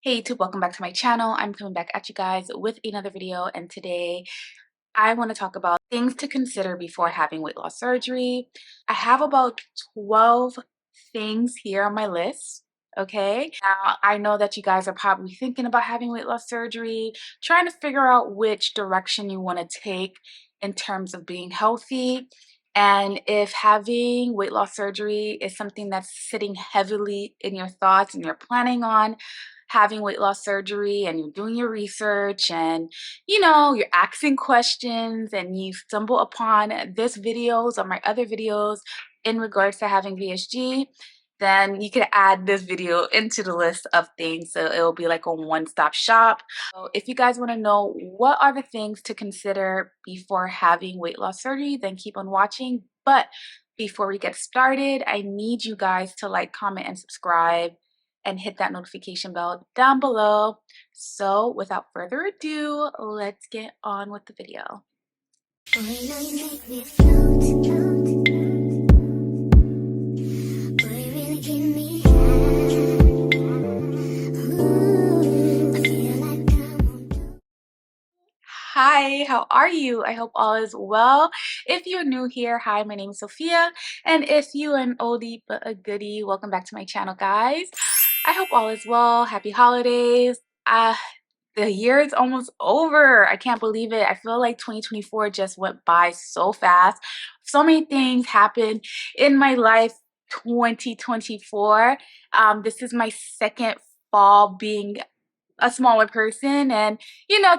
Hey YouTube, welcome back to my channel. I'm coming back at you guys with another video, and today I want to talk about things to consider before having weight loss surgery. I have about 12 things here on my list. Okay, now I know that you guys are probably thinking about having weight loss surgery, trying to figure out which direction you want to take in terms of being healthy. And if having weight loss surgery is something that's sitting heavily in your thoughts and you're planning on having weight loss surgery and you're doing your research and you're asking questions and you stumble upon this videos or my other videos in regards to having VSG, then you can add this video into the list of things, so it will be like a one-stop shop. So if you guys want to know what are the things to consider before having weight loss surgery, then keep on watching. But before we get started, I need you guys to like, comment, and subscribe and hit that notification bell down below. So without further ado, let's get on with the video. Hi, how are you? I hope all is well. If you're new here, hi, my name is Sophia. And if you're an oldie but a goodie, welcome back to my channel, guys. I hope all is well. Happy holidays. The year is almost over. I can't believe it. I feel like 2024 just went by so fast. So many things happened in my life 2024. This is my second fall being a smaller person, and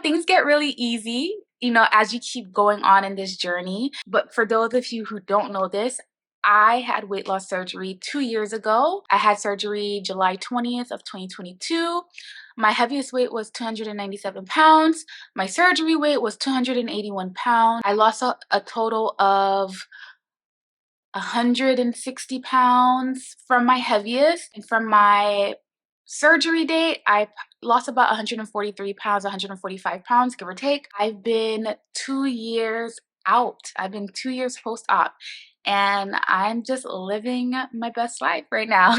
things get really easy as you keep going on in this journey. But for those of you who don't know this, I had weight loss surgery 2 years ago. I had surgery July 20th of 2022. My heaviest weight was 297 pounds. My surgery weight was 281 pounds. I lost a total of 160 pounds from my heaviest, and from my surgery date I lost about 143 pounds, 145 pounds, give or take. I've been 2 years out. I've been 2 years post-op, and I'm just living my best life right now.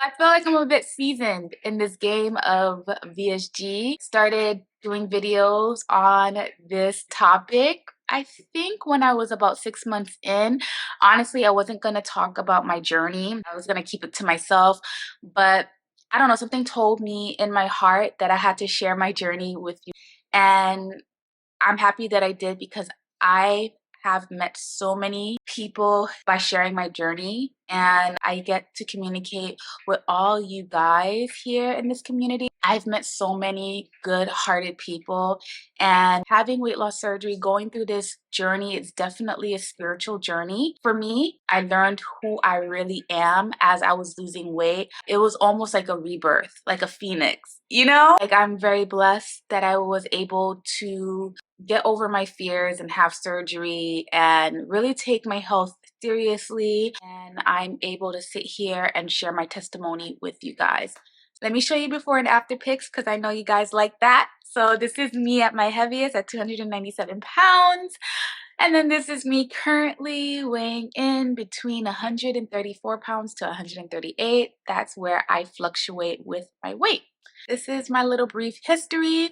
I feel like I'm a bit seasoned in this game of VSG. Started doing videos on this topic, I think, when I was about 6 months in. Honestly, I wasn't going to talk about my journey. I was going to keep it to myself. But I don't know, something told me in my heart that I had to share my journey with you. And I'm happy that I did, because I have met so many people by sharing my journey, and I get to communicate with all you guys here in this community. I've met so many good-hearted people, and having weight loss surgery, going through this journey, is definitely a spiritual journey. For me, I learned who I really am as I was losing weight. It was almost like a rebirth, like a phoenix, Like, I'm very blessed that I was able to get over my fears and have surgery and really take my health seriously, and I'm able to sit here and share my testimony with you guys. Let me show you before and after pics, because I know you guys like that. So this is me at my heaviest at 297 pounds. And then this is me currently weighing in between 134 pounds to 138. That's where I fluctuate with my weight. This is my little brief history.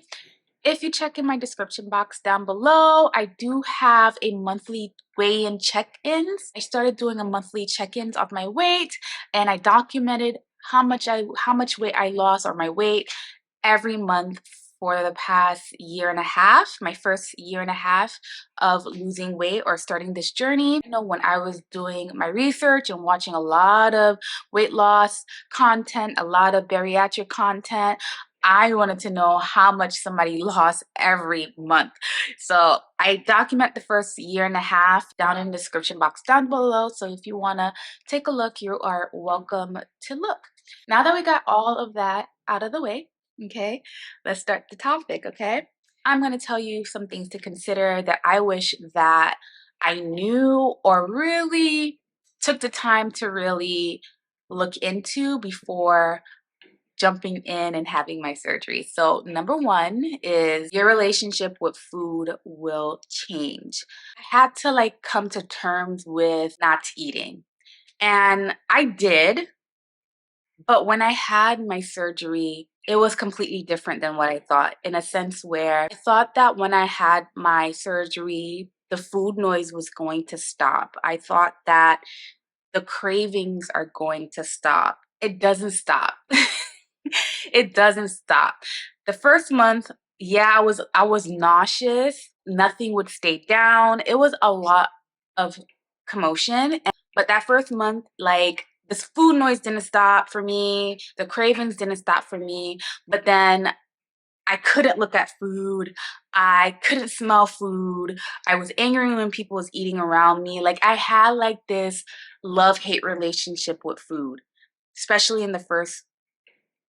If you check in my description box down below, I do have a monthly weigh-in check-ins. I started doing a monthly check-ins of my weight, and I documented how much weight I lost, or my weight, every month for the past year and a half, my first year and a half of losing weight or starting this journey. When I was doing my research and watching a lot of weight loss content, a lot of bariatric content, I wanted to know how much somebody lost every month. So I document the first year and a half down in the description box down below. So if you want to take a look, you are welcome to look. Now that we got all of that out of the way, okay, let's start the topic, okay? I'm going to tell you some things to consider that I wish that I knew, or really took the time to really look into before jumping in and having my surgery. So number one is your relationship with food will change. I had to come to terms with not eating. And I did, But when I had my surgery, it was completely different than what I thought, in a sense where I thought that when I had my surgery, the food noise was going to stop. I thought that the cravings are going to stop. It doesn't stop. It doesn't stop. The first month, yeah, I was nauseous. Nothing would stay down. It was a lot of commotion. But that first month, like, this food noise didn't stop for me. The cravings didn't stop for me. But then I couldn't look at food. I couldn't smell food. I was angry when people was eating around me. Like, I had like this love-hate relationship with food, especially in the first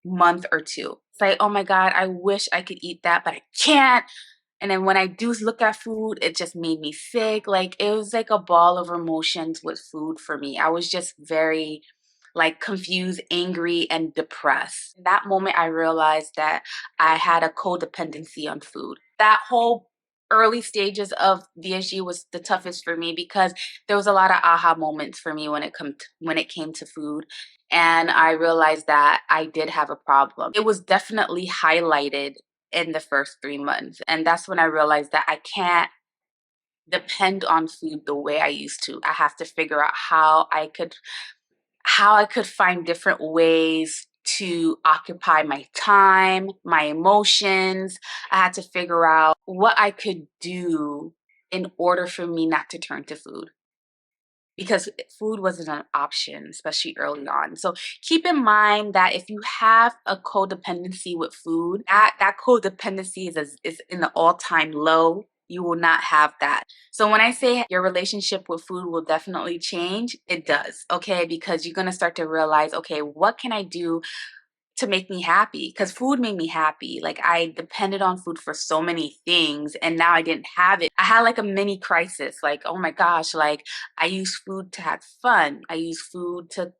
month or two. It's like, oh my God, I wish I could eat that, but I can't. And then when I do look at food, it just made me sick. Like, it was like a ball of emotions with food for me. I was just very like confused, angry, and depressed. In that moment, I realized that I had a codependency on food. That whole early stages of VSG was the toughest for me because there was a lot of aha moments for me when it came to food. And I realized that I did have a problem. It was definitely highlighted in the first 3 months. And that's when I realized that I can't depend on food the way I used to. I have to figure out how I could find different ways to occupy my time, my emotions. I had to figure out what I could do in order for me not to turn to food, because food wasn't an option, especially early on. So keep in mind that if you have a codependency with food, that codependency is in the all-time low. You will not have that. So when I say your relationship with food will definitely change, it does, okay? Because you're gonna start to realize, okay, what can I do to make me happy? Because food made me happy. Like, I depended on food for so many things, and now I didn't have it. I had like a mini crisis. Like, oh my gosh, like, I use food to have fun. I use food to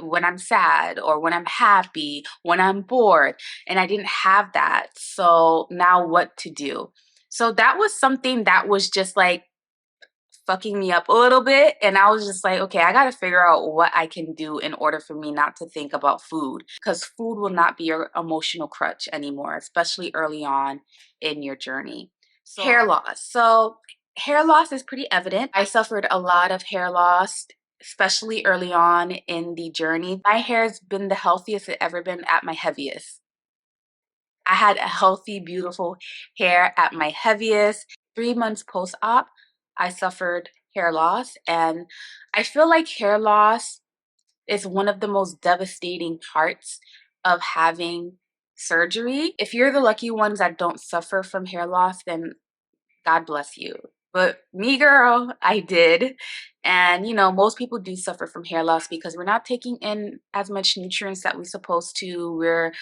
when I'm sad, or when I'm happy, when I'm bored, and I didn't have that. So now what to do? So that was something that was just like fucking me up a little bit, and I was just like, okay, I got to figure out what I can do in order for me not to think about food, because food will not be your emotional crutch anymore, especially early on in your journey. So, hair loss. So hair loss is pretty evident. I suffered a lot of hair loss, especially early on in the journey. My hair has been the healthiest it ever been at my heaviest. I had a healthy, beautiful hair at my heaviest. 3 months post-op, I suffered hair loss. And I feel like hair loss is one of the most devastating parts of having surgery. If you're the lucky ones that don't suffer from hair loss, then God bless you. But me, girl, I did. And most people do suffer from hair loss because we're not taking in as much nutrients that we're supposed to. We're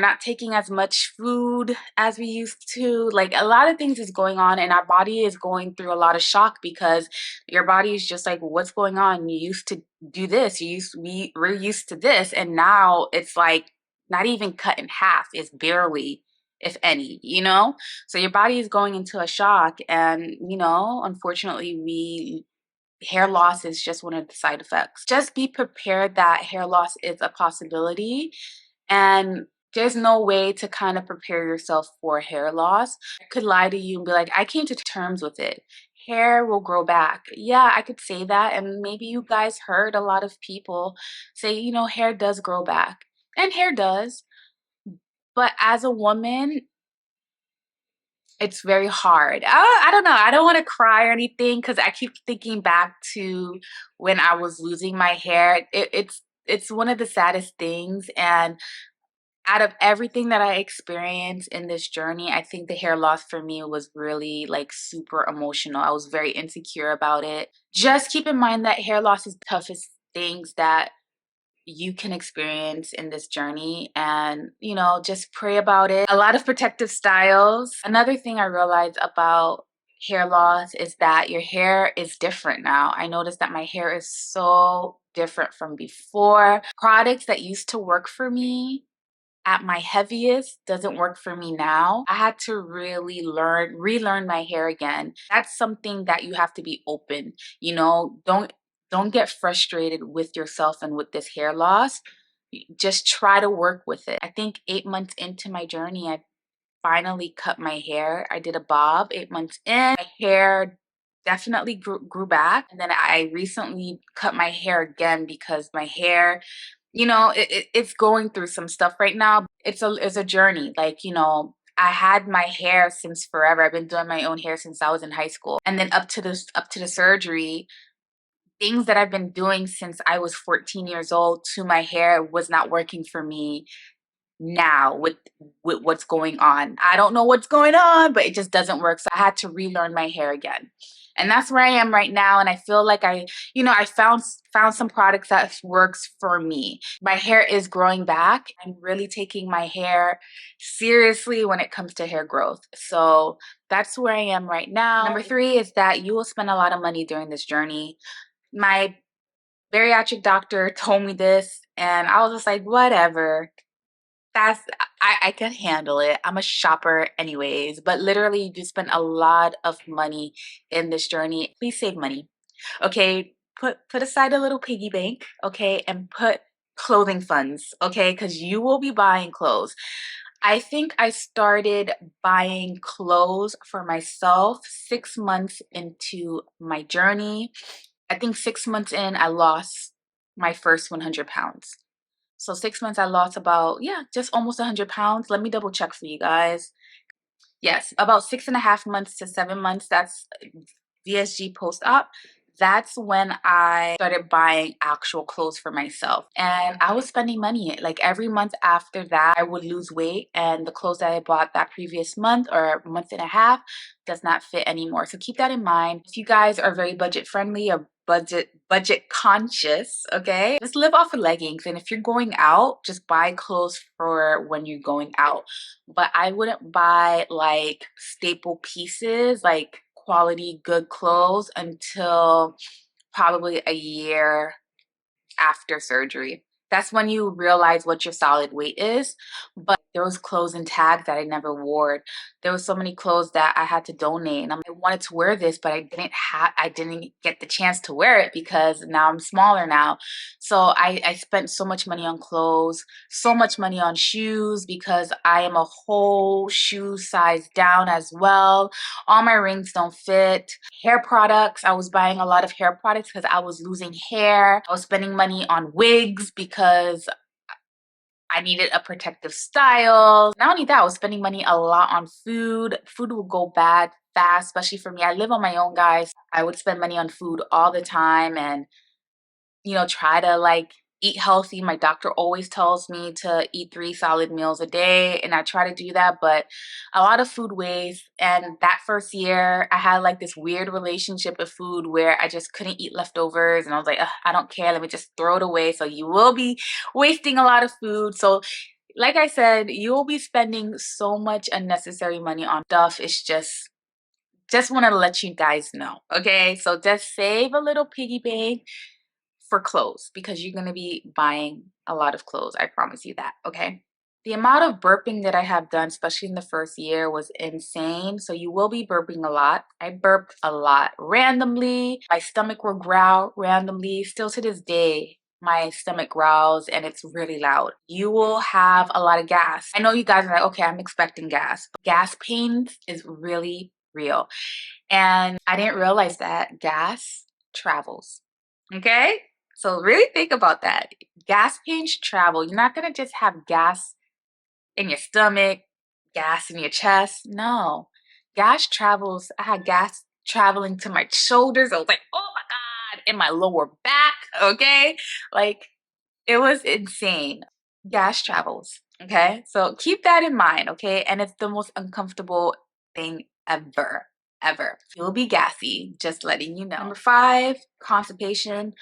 not taking as much food as we used to. Like, a lot of things is going on, and our body is going through a lot of shock, because your body is just like, what's going on? You used to do this. We're used to this, and now it's like not even cut in half. It's barely, if any. So your body is going into a shock, and unfortunately, hair loss is just one of the side effects. Just be prepared that hair loss is a possibility, and there's no way to kind of prepare yourself for hair loss. I could lie to you and be like, I came to terms with it. Hair will grow back. Yeah, I could say that. And maybe you guys heard a lot of people say, hair does grow back. And hair does. But as a woman, it's very hard. I don't know. I don't want to cry or anything, because I keep thinking back to when I was losing my hair. It's one of the saddest things. And out of everything that I experienced in this journey, I think the hair loss for me was really like super emotional. I was very insecure about it. Just keep in mind that hair loss is the toughest things that you can experience in this journey, and just pray about it. A lot of protective styles. Another thing I realized about hair loss is that your hair is different now. I noticed that my hair is so different from before. Products that used to work for me at my heaviest doesn't work for me now. I had to really relearn my hair again. That's something that you have to be open. Don't Don't get frustrated with yourself and with this hair loss. Just try to work with it. I think 8 months into my journey, I finally cut my hair. I did a bob 8 months in. My hair definitely grew back. And then I recently cut my hair again because my hair, it's going through some stuff right now. It's a journey. Like, I had my hair since forever. I've been doing my own hair since I was in high school. And then up to the surgery, things that I've been doing since I was 14 years old to my hair was not working for me now with what's going on. I don't know what's going on, but it just doesn't work. So I had to relearn my hair again. And that's where I am right now. And I feel like I found some products that works for me. My hair is growing back. I'm really taking my hair seriously when it comes to hair growth. So that's where I am right now. Number 3 is that you will spend a lot of money during this journey. My bariatric doctor told me this, and I was just like, whatever. I can handle it. I'm a shopper anyways, but literally you do spend a lot of money in this journey. Please save money. Okay, put aside a little piggy bank, okay, and put clothing funds, okay, because you will be buying clothes. I think I started buying clothes for myself 6 months into my journey. I think 6 months in, I lost my first 100 pounds. So 6 months, I lost about, yeah, just almost 100 pounds. Let me double check for you guys. Yes, about 6.5 months to 7 months. That's VSG post-op. That's when I started buying actual clothes for myself. And I was spending money. Like every month after that, I would lose weight. And the clothes that I bought that previous month or month and a half does not fit anymore. So keep that in mind. If you guys are very budget friendly or budget conscious, okay, just live off of leggings. And if you're going out, just buy clothes for when you're going out. But I wouldn't buy like staple pieces, like quality good clothes, until probably a year after surgery. That's when you realize what your solid weight is. But there was clothes and tags that I never wore. There was so many clothes that I had to donate. And I wanted to wear this, but I didn't get the chance to wear it because now I'm smaller now. So I spent so much money on clothes, so much money on shoes because I am a whole shoe size down as well. All my rings don't fit. Hair products, I was buying a lot of hair products because I was losing hair. I was spending money on wigs because I needed a protective style. Not only that, I was spending money a lot on food. Food will go bad fast, especially for me. I live on my own, guys. I would spend money on food all the time and try to like eat healthy. My doctor always tells me to eat 3 solid meals a day, and I try to do that, but a lot of food waste. And that first year, I had like this weird relationship with food where I just couldn't eat leftovers, and I was like, I don't care, let me just throw it away. So you will be wasting a lot of food. So like I said, you will be spending so much unnecessary money on stuff. It's just want to let you guys know, okay? So just save a little piggy bank for clothes because you're going to be buying a lot of clothes. I promise you that, okay? The amount of burping that I have done, especially in the first year, was insane. So you will be burping a lot. I burped a lot randomly. My stomach will growl randomly. Still to this day, my stomach growls and it's really loud. You will have a lot of gas. I know you guys are like, okay, I'm expecting gas. But gas pains is really real. And I didn't realize that gas travels, okay? So really think about that. Gas pains travel. You're not gonna just have gas in your stomach, gas in your chest. No, gas travels. I had gas traveling to my shoulders. I was like, oh my God, in my lower back, okay? Like, it was insane. Gas travels, okay? So keep that in mind, okay? And it's the most uncomfortable thing ever, ever. You'll be gassy, just letting you know. Number 5, constipation.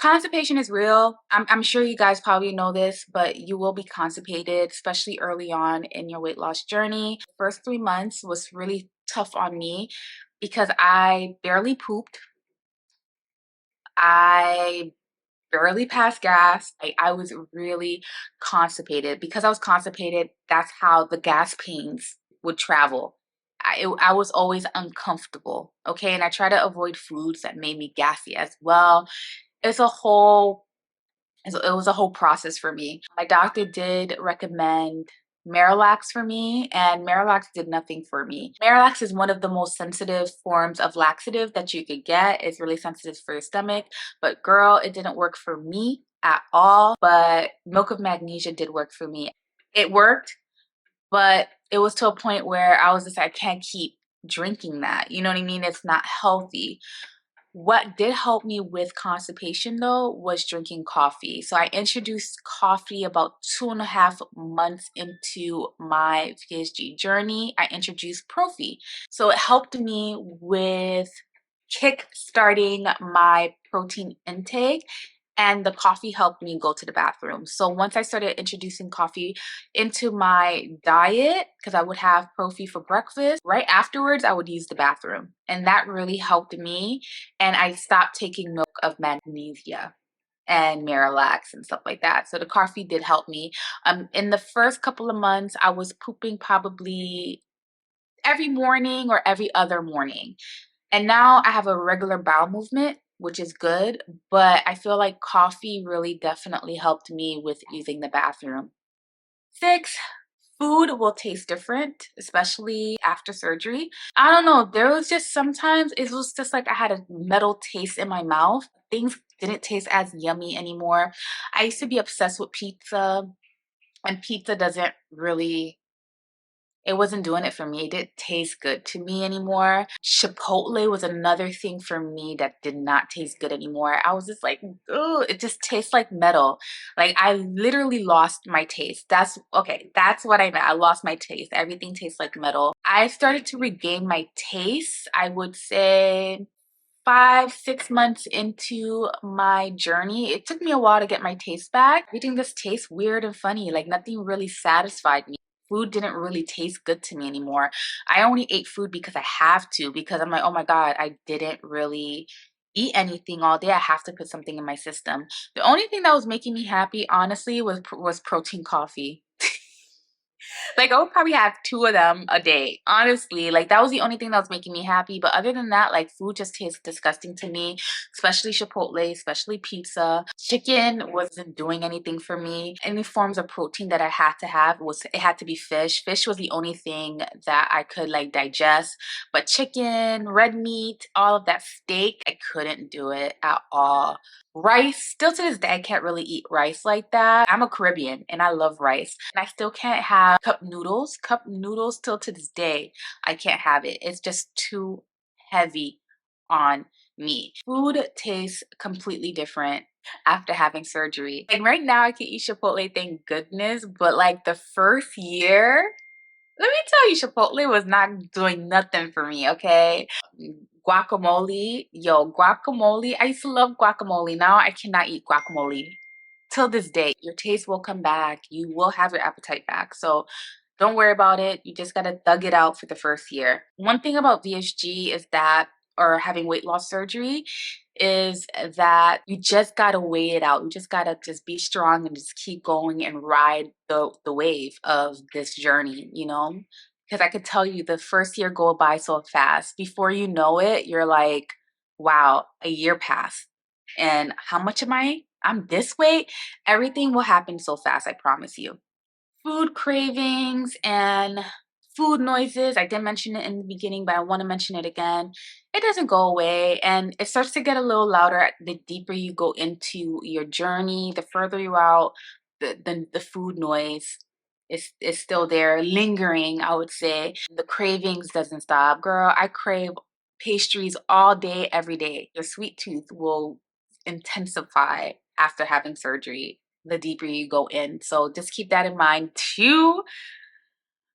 Constipation is real. I'm sure you guys probably know this, but you will be constipated, especially early on in your weight loss journey. The first 3 months was really tough on me because I barely pooped. I barely passed gas. I was really constipated. Because I was constipated, that's how the gas pains would travel. I was always uncomfortable, okay? And I try to avoid foods that made me gassy as well. It's a whole it was a whole process for me. My doctor did recommend Marilax for me, and Marilax did nothing for me. Marilax is one of the most sensitive forms of laxative that you could get. It's really sensitive for your stomach, but girl, it didn't work for me at all. But milk of magnesia did work for me. It worked, but it was to a point where I was just, I can't keep drinking that. You know what I mean? It's not healthy. What did help me with constipation though was drinking coffee. So I introduced coffee about 2.5 months into my VSG journey. I introduced Profi. So it helped me with kick starting my protein intake, and the coffee helped me go to the bathroom. So once I started introducing coffee into my diet, because I would have Profi for breakfast, right afterwards I would use the bathroom, and that really helped me. And I stopped taking milk of magnesia and Marilax and stuff like that. So the coffee did help me. In the first couple of months I was pooping probably every morning or every other morning. And now I have a regular bowel movement, which is good, but I feel like coffee really definitely helped me with using the bathroom. 6, food will taste different, especially after surgery. I don't know, there was just sometimes it was just like I had a metal taste in my mouth. Things didn't taste as yummy anymore. I used to be obsessed with pizza, and pizza doesn't really, it wasn't doing it for me. It didn't taste good to me anymore. Chipotle was another thing for me that did not taste good anymore. I was just like, oh, it just tastes like metal. Like I literally lost my taste. That's okay. That's what I meant. I lost my taste. Everything tastes like metal. I started to regain my taste, I would say 5, 6 months into my journey. It took me a while to get my taste back. Everything just tastes weird and funny. Like nothing really satisfied me. Food didn't really taste good to me anymore. I only ate food because I have to, because I'm like, oh my God, I didn't really eat anything all day. I have to put something in my system. The only thing that was making me happy, honestly, was protein coffee. Like I would probably have 2 of them a day. Honestly, like that was the only thing that was making me happy. But other than that, like food just tastes disgusting to me, especially Chipotle, especially pizza. Chicken wasn't doing anything for me. Any forms of protein that I had to have it had to be fish. Fish was the only thing that I could like digest. But chicken, red meat, all of that steak, I couldn't do it at all. Rice, still to this day, I can't really eat rice like that. I'm a Caribbean and I love rice. And I still can't have cup noodles. Cup noodles, still to this day, I can't have it. It's just too heavy on me. Food tastes completely different after having surgery. Like right now, I can eat Chipotle, thank goodness. But like the first year, let me tell you, Chipotle was not doing nothing for me, okay? Guacamole, yo, guacamole. I used to love guacamole. Now I cannot eat guacamole. Till this day, your taste will come back. You will have your appetite back. So don't worry about it. You just gotta thug it out for the first year. One thing about VSG is that, or having weight loss surgery, is that you just gotta weigh it out. You just gotta just be strong and just keep going and ride the wave of this journey, you know? Because I could tell you the first year go by so fast. Before you know it, you're like, wow, a year passed. And how much am I? I'm this weight. Everything will happen so fast, I promise you. Food cravings and food noises. I did mention it in the beginning, but I want to mention it again. It doesn't go away, and it starts to get a little louder the deeper you go into your journey. The further you out, the food noise is still there, lingering, I would say. The cravings doesn't stop. Girl, I crave pastries all day, every day. Your sweet tooth will intensify after having surgery the deeper you go in. So just keep that in mind too.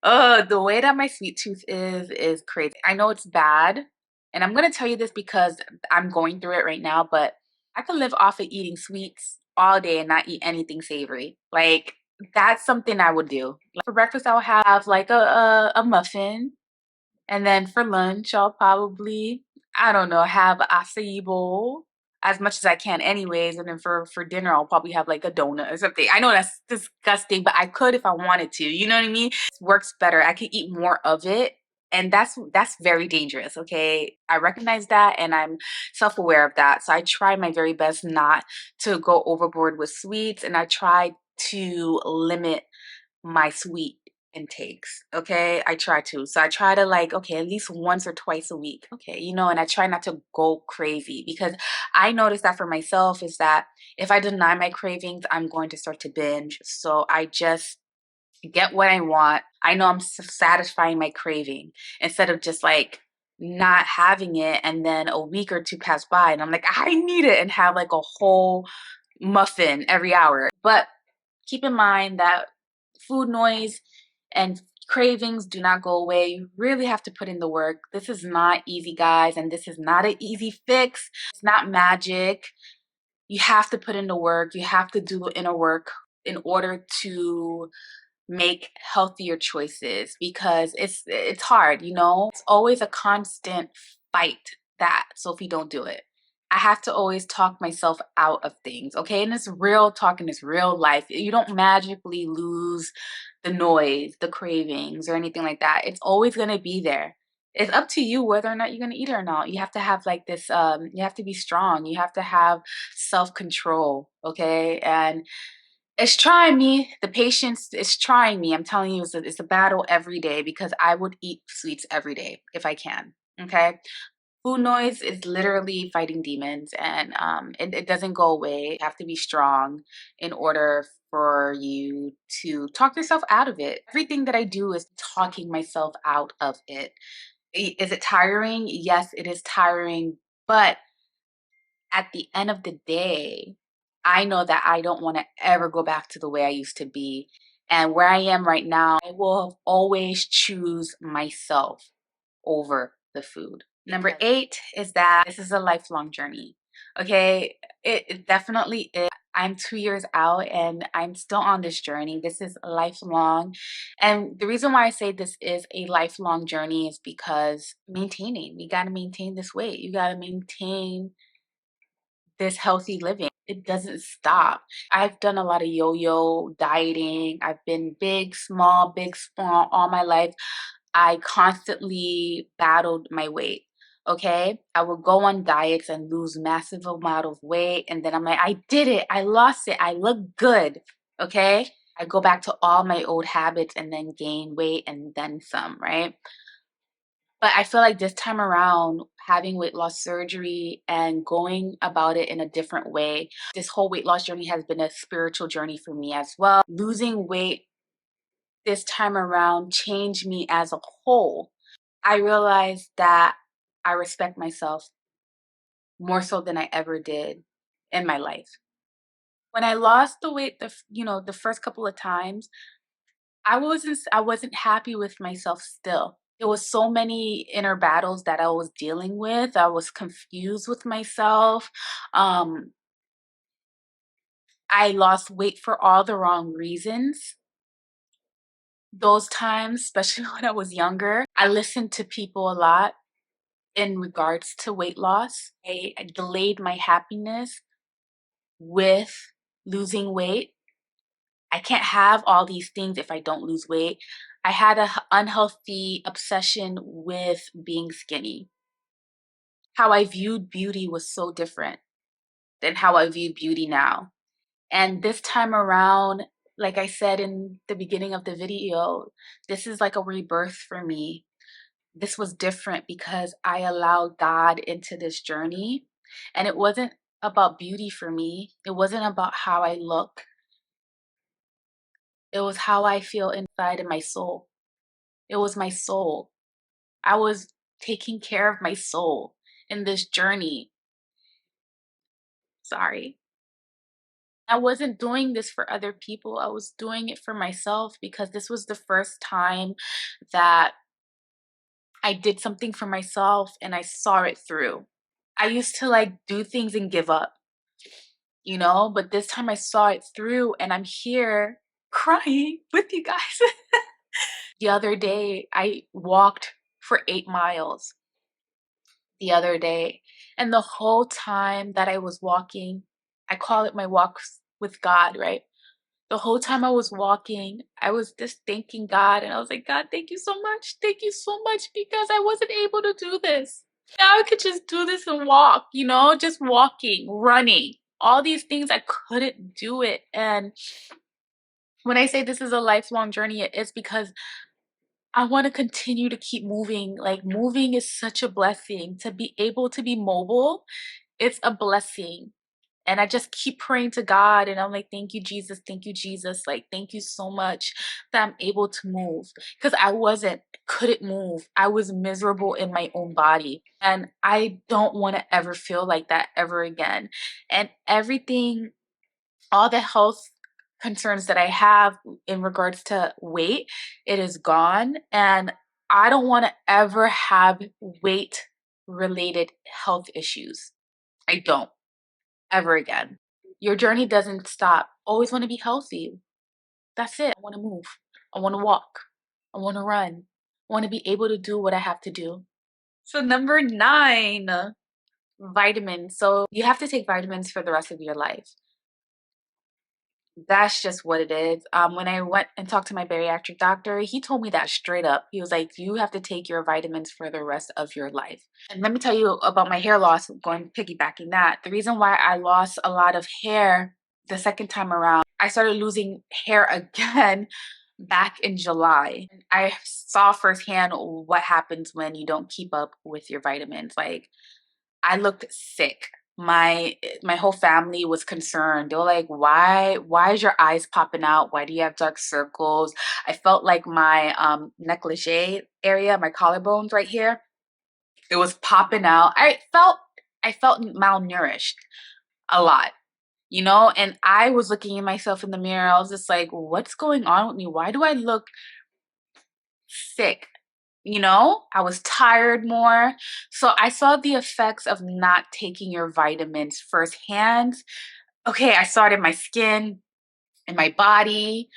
The way that my sweet tooth is crazy. I know it's bad, and I'm gonna tell you this because I'm going through it right now, but I can live off of eating sweets all day and not eat anything savory. Like that's something I would do. Like, for breakfast, I'll have like a muffin, and then for lunch, I'll probably, I don't know, have a acai bowl as much as I can anyways. And then for dinner, I'll probably have like a donut or something. I know that's disgusting, but I could if I wanted to. You know what I mean? It works better. I could eat more of it And that's very dangerous, okay? I recognize that and I'm self-aware of that. So I try my very best not to go overboard with sweets, and I try to limit my sweet intakes, okay? I try to. So I try to, like, okay, at least once or twice a week, okay, you know, and I try not to go crazy, because I noticed that for myself is that if I deny my cravings, I'm going to start to binge. So I just get what I want. I know I'm satisfying my craving instead of just like not having it, and then a week or two pass by and I'm like, I need it, and have like a whole muffin every hour. But keep in mind that food noise and cravings do not go away. You really have to put in the work. This is not easy, guys, and this is not an easy fix. It's not magic. You have to put in the work. You have to do the inner work in order to make healthier choices, because it's hard, you know? It's always a constant fight that Sophie don't do it. I have to always talk myself out of things, okay? And it's real talk and it's real life. You don't magically lose the noise, the cravings, or anything like that. It's always gonna be there. It's up to you whether or not you're gonna eat it or not. You have to have like this, you have to be strong. You have to have self-control, okay? And it's trying me. The patience is trying me. I'm telling you, it's a battle every day, because I would eat sweets every day if I can. Okay. Food noise is literally fighting demons, and it doesn't go away. You have to be strong in order for you to talk yourself out of it. Everything that I do is talking myself out of it. Is it tiring? Yes, it is tiring. But at the end of the day, I know that I don't want to ever go back to the way I used to be. And where I am right now, I will always choose myself over the food. Number 8 is that this is a lifelong journey. Okay, it definitely is. I'm 2 years out and I'm still on this journey. This is lifelong. And the reason why I say this is a lifelong journey is because maintaining, you got to maintain this weight. You got to maintain this healthy living. It doesn't stop. I've done a lot of yo-yo dieting. I've been big, small all my life. I constantly battled my weight. Okay. I would go on diets and lose massive amount of weight. And then I'm like, I did it. I lost it. I look good. Okay. I go back to all my old habits and then gain weight and then some, right? But I feel like this time around, having weight loss surgery and going about it in a different way, this whole weight loss journey has been a spiritual journey for me as well. Losing weight this time around changed me as a whole. I realized that I respect myself more so than I ever did in my life. When I lost the weight, the first couple of times, I wasn't happy with myself still. There was so many inner battles that I was dealing with. I was confused with myself. Um, I lost weight for all the wrong reasons. Those times, especially when I was younger, I listened to people a lot in regards to weight loss. I delayed my happiness with losing weight. I can't have all these things if I don't lose weight. I had a unhealthy obsession with being skinny. How I viewed beauty was so different than how I view beauty now. And this time around, like I said in the beginning of the video, this is like a rebirth for me. This was different because I allowed God into this journey. And it wasn't about beauty for me. It wasn't about how I look. It was how I feel inside in my soul. It was my soul. I was taking care of my soul in this journey. Sorry. I wasn't doing this for other people. I was doing it for myself, because this was the first time that I did something for myself and I saw it through. I used to like do things and give up, but this time I saw it through and I'm here crying with you guys. The other day, I walked for 8 miles the other day. And the whole time that I was walking, I call it my walks with God, right? The whole time I was walking, I was just thanking God, and I was like, God, thank you so much. Thank you so much, because I wasn't able to do this. Now I could just do this and walk, you know, just walking, running, all these things. I couldn't do it. And when I say this is a lifelong journey, it is because I want to continue to keep moving. Like, moving is such a blessing. To be able to be mobile, it's a blessing. And I just keep praying to God, and I'm like, thank you, Jesus. Thank you, Jesus. Like, thank you so much that I'm able to move, because couldn't move. I was miserable in my own body. And I don't want to ever feel like that ever again. And everything, all the health concerns that I have in regards to weight, it is gone. And I don't want to ever have weight related health issues. I don't ever again. Your journey doesn't stop. Always want to be healthy. That's it. I want to move. I want to walk. I want to run. I want to be able to do what I have to do. So number 9, vitamins. So you have to take vitamins for the rest of your life. That's just what it is. When I went and talked to my bariatric doctor, he told me that straight up. He was like, you have to take your vitamins for the rest of your life. And let me tell you about my hair loss, going piggybacking that. The reason why I lost a lot of hair the second time around, I started losing hair again back in July. I saw firsthand what happens when you don't keep up with your vitamins. Like, I looked sick. My whole family was concerned. They were like, why is your eyes popping out? Why do you have dark circles? I felt like my negligee area, my collarbones right here, it was popping out. I felt malnourished a lot, you know, and I was looking at myself in the mirror. I was just like, what's going on with me? Why do I look sick? You know, I was tired more. So I saw the effects of not taking your vitamins firsthand. Okay, I saw it in my skin, in my body,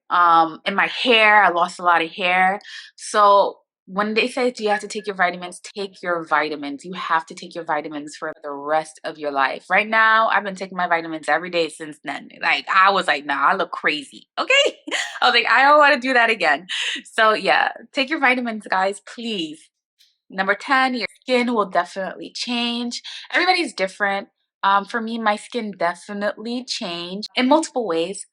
in my hair. I lost a lot of hair. So when they say you have to take your vitamins, take your vitamins. You have to take your vitamins for the rest of your life. Right now, I've been taking my vitamins every day since then. Like, I was like, nah, I look crazy. Okay. I was like, I don't want to do that again. So yeah, take your vitamins, guys, please. Number 10, your skin will definitely change. Everybody's different. For me, my skin definitely changed in multiple ways.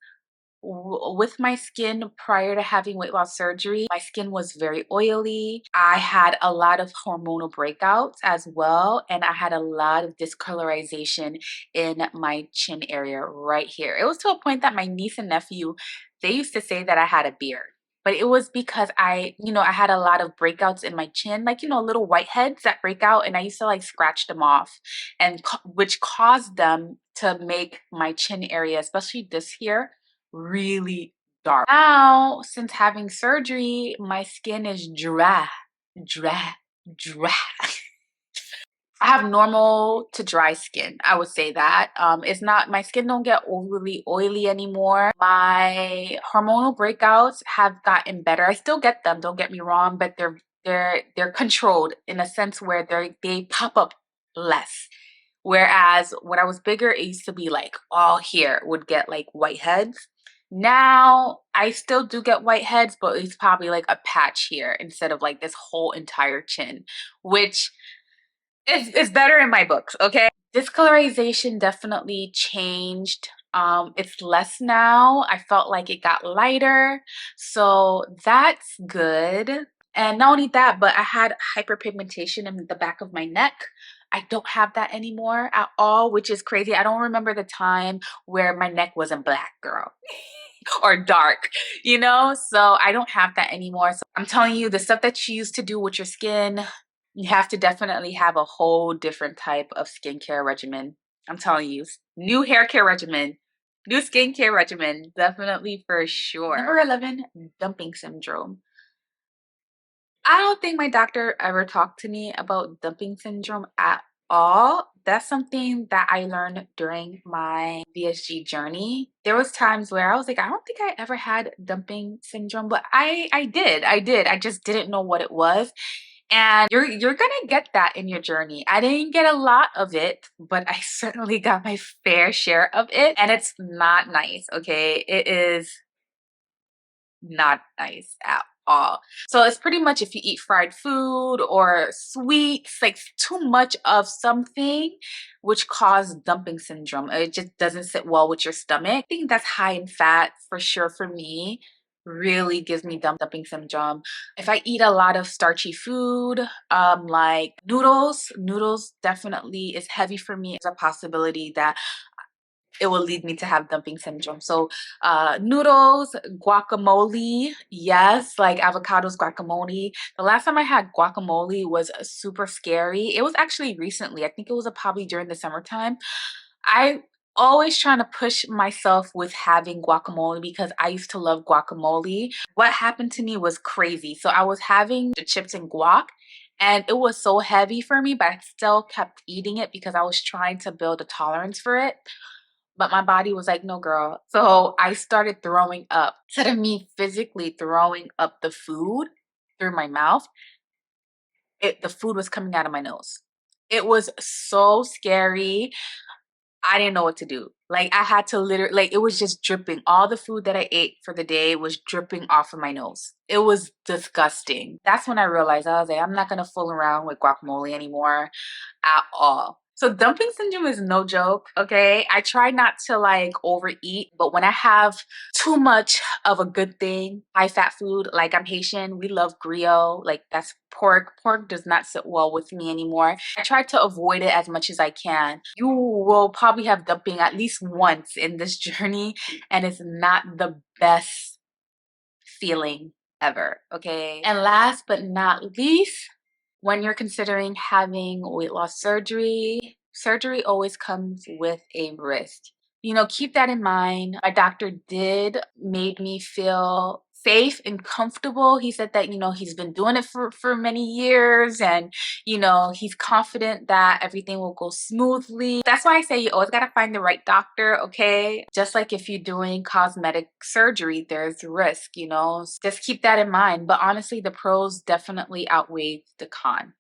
With my skin prior to having weight loss surgery, my skin was very oily. I had a lot of hormonal breakouts as well, and I had a lot of discolorization in my chin area right here. It was to a point that my niece and nephew, they used to say that I had a beard. But it was because I had a lot of breakouts in my chin, like, little whiteheads that break out, and I used to like scratch them off, and which caused them to make my chin area, especially this here, really dark. Now, since having surgery, my skin is dry, dry. I have normal to dry skin. I would say that. It's not, my skin don't get overly oily anymore. My hormonal breakouts have gotten better. I still get them, don't get me wrong, but they're controlled in a sense where they pop up less. Whereas when I was bigger, it used to be like all here would get like whiteheads. Now I still do get whiteheads, but it's probably like a patch here instead of like this whole entire chin, which is better in my books, okay? Discolorization definitely changed. It's less now. I felt like it got lighter, so that's good. And not only that, but I had hyperpigmentation in the back of my neck. I don't have that anymore at all, which is crazy. I don't remember the time where my neck wasn't black, girl. Or dark, so I don't have that anymore. So I'm telling you, the stuff that you used to do with your skin, you have to definitely have a whole different type of skincare regimen. I'm telling you, new hair care regimen, new skincare regimen, definitely, for sure. Number 11, dumping syndrome. I don't think my doctor ever talked to me about dumping syndrome at all. That's something that I learned during my VSG journey. There was times where I was like, I don't think I ever had dumping syndrome, but I did. I just didn't know what it was. And you're gonna get that in your journey. I didn't get a lot of it, but I certainly got my fair share of it. And it's not nice, okay? It is not nice at all. So it's pretty much if you eat fried food or sweets, like too much of something, which cause dumping syndrome. It just doesn't sit well with your stomach. I think that's high in fat for sure for me. Really gives me dumping syndrome. If I eat a lot of starchy food, like noodles definitely is heavy for me. There's a possibility that it will lead me to have dumping syndrome. So noodles, guacamole, yes, like avocados, guacamole. The last time I had guacamole was super scary. It was actually recently. I think it was probably during the summertime. I always trying to push myself with having guacamole because I used to love guacamole. What happened to me was crazy. So I was having the chips and guac, and it was so heavy for me, but I still kept eating it because I was trying to build a tolerance for it. But my body was like, no, girl. So I started throwing up. Instead of me physically throwing up the food through my mouth, the food was coming out of my nose. It was so scary. I didn't know what to do. Like I had to literally, like it was just dripping. All the food that I ate for the day was dripping off of my nose. It was disgusting. That's when I realized I was like, I'm not gonna fool around with guacamole anymore at all. So dumping syndrome is no joke, okay? I try not to like overeat, but when I have too much of a good thing, high fat food, like I'm Haitian, we love griot, like that's pork. Pork does not sit well with me anymore. I try to avoid it as much as I can. You will probably have dumping at least once in this journey, and it's not the best feeling ever, okay? And last but not least, when you're considering having weight loss surgery, surgery always comes with a risk. You know, keep that in mind. My doctor did made me feel safe and comfortable. He said that, you know, he's been doing it for many years and, you know, he's confident that everything will go smoothly. That's why I say you always got to find the right doctor, okay? Just like if you're doing cosmetic surgery, there's risk, you know? Just keep that in mind. But honestly, the pros definitely outweigh the con.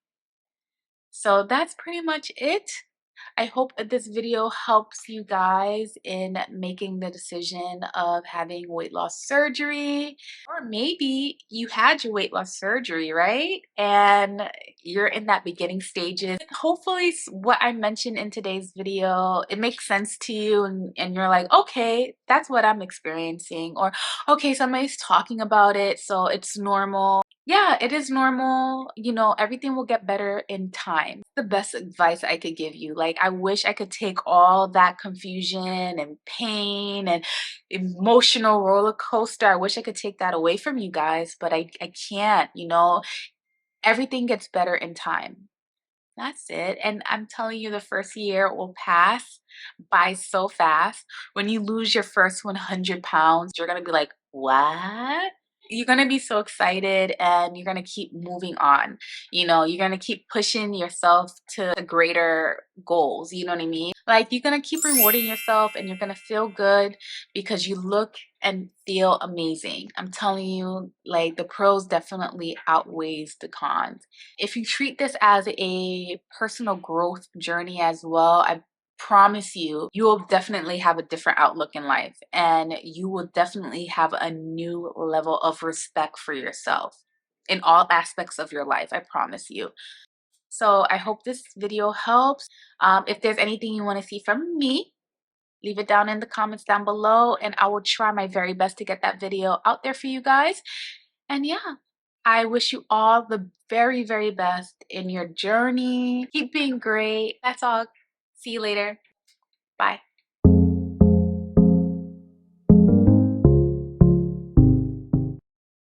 So that's pretty much it. I hope that this video helps you guys in making the decision of having weight loss surgery. Or maybe you had your weight loss surgery, right? And you're in that beginning stages. Hopefully what I mentioned in today's video, it makes sense to you and you're like, okay, that's what I'm experiencing. Or, okay, somebody's talking about it, so it's normal. Yeah, it is normal. You know, everything will get better in time. The best advice I could give you. Like, I wish I could take all that confusion and pain and emotional roller coaster. I wish I could take that away from you guys, but I can't, you know. Everything gets better in time. That's it. And I'm telling you, the first year will pass by so fast. When you lose your first 100 pounds, you're going to be like, what? You're going to be so excited and you're going to keep moving on. You know, you're going to keep pushing yourself to greater goals. You know what I mean? Like you're going to keep rewarding yourself and you're going to feel good because you look and feel amazing. I'm telling you, like the pros definitely outweighs the cons. If you treat this as a personal growth journey as well, I promise you, you will definitely have a different outlook in life and you will definitely have a new level of respect for yourself in all aspects of your life. I promise you. So I hope this video helps. If there's anything you want to see from me, leave it down in the comments down below and I will try my very best to get that video out there for you guys. And yeah, I wish you all the very, very best in your journey. Keep being great. That's all. See you later. Bye.